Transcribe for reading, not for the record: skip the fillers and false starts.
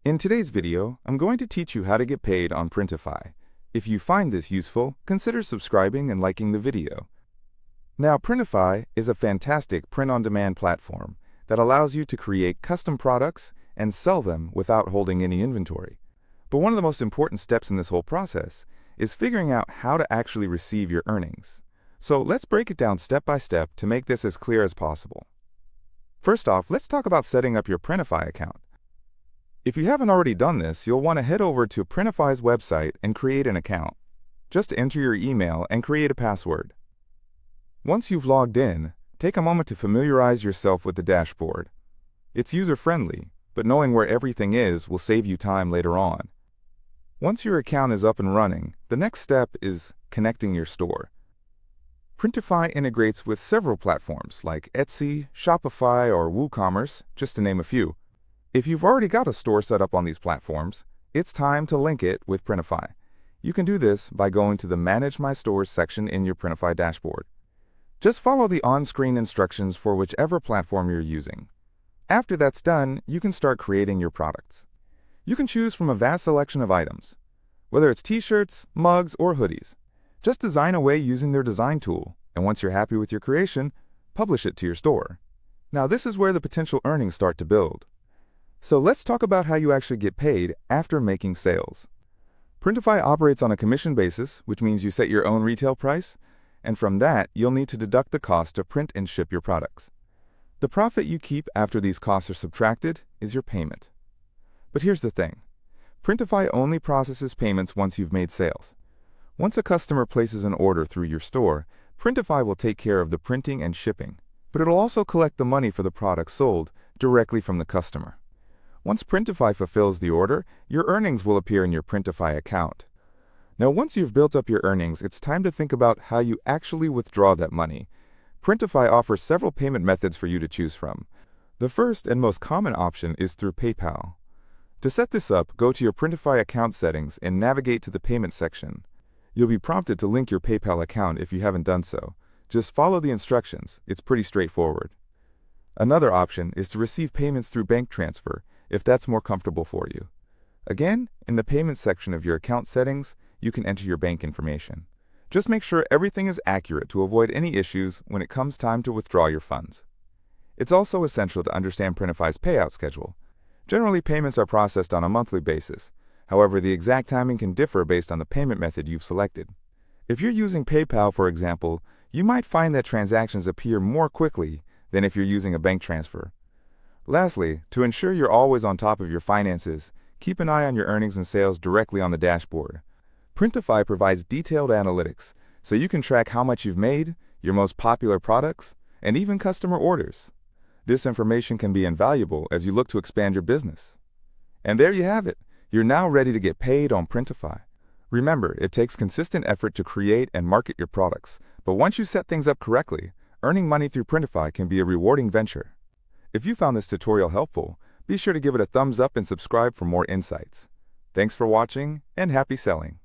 In today's video, I'm going to teach you how to get paid on Printify. If you find this useful, consider subscribing and liking the video. Now, Printify is a fantastic print-on-demand platform that allows you to create custom products and sell them without holding any inventory. But one of the most important steps in this whole process is figuring out how to actually receive your earnings. So let's break it down step by step to make this as clear as possible. First off, let's talk about setting up your Printify account. If you haven't already done this, you'll want to head over to Printify's website and create an account. Just enter your email and create a password. Once you've logged in, take a moment to familiarize yourself with the dashboard. It's user-friendly, but knowing where everything is will save you time later on. Once your account is up and running, the next step is connecting your store. Printify integrates with several platforms like Etsy, Shopify, or WooCommerce, just to name a few. If you've already got a store set up on these platforms, it's time to link it with Printify. You can do this by going to the Manage My Stores section in your Printify dashboard. Just follow the on-screen instructions for whichever platform you're using. After that's done, you can start creating your products. You can choose from a vast selection of items, whether it's t-shirts, mugs, or hoodies. Just design away using their design tool, and once you're happy with your creation, publish it to your store. Now this is where the potential earnings start to build. So let's talk about how you actually get paid after making sales. Printify operates on a commission basis, which means you set your own retail price, and from that, you'll need to deduct the cost to print and ship your products. The profit you keep after these costs are subtracted is your payment. But here's the thing. Printify only processes payments once you've made sales. Once a customer places an order through your store, Printify will take care of the printing and shipping, but it'll also collect the money for the products sold directly from the customer. Once Printify fulfills the order, your earnings will appear in your Printify account. Now, once you've built up your earnings, it's time to think about how you actually withdraw that money. Printify offers several payment methods for you to choose from. The first and most common option is through PayPal. To set this up, go to your Printify account settings and navigate to the payment section. You'll be prompted to link your PayPal account if you haven't done so. Just follow the instructions. It's pretty straightforward. Another option is to receive payments through bank transfer, if that's more comfortable for you. Again, in the payment section of your account settings, you can enter your bank information. Just make sure everything is accurate to avoid any issues when it comes time to withdraw your funds. It's also essential to understand Printify's payout schedule. Generally, payments are processed on a monthly basis. However, the exact timing can differ based on the payment method you've selected. If you're using PayPal, for example, you might find that transactions appear more quickly than if you're using a bank transfer. Lastly, to ensure you're always on top of your finances, keep an eye on your earnings and sales directly on the dashboard. Printify provides detailed analytics, so you can track how much you've made, your most popular products, and even customer orders. This information can be invaluable as you look to expand your business. And there you have it. You're now ready to get paid on Printify. Remember, it takes consistent effort to create and market your products, but once you set things up correctly, earning money through Printify can be a rewarding venture. If you found this tutorial helpful, be sure to give it a thumbs up and subscribe for more insights. Thanks for watching, and happy selling!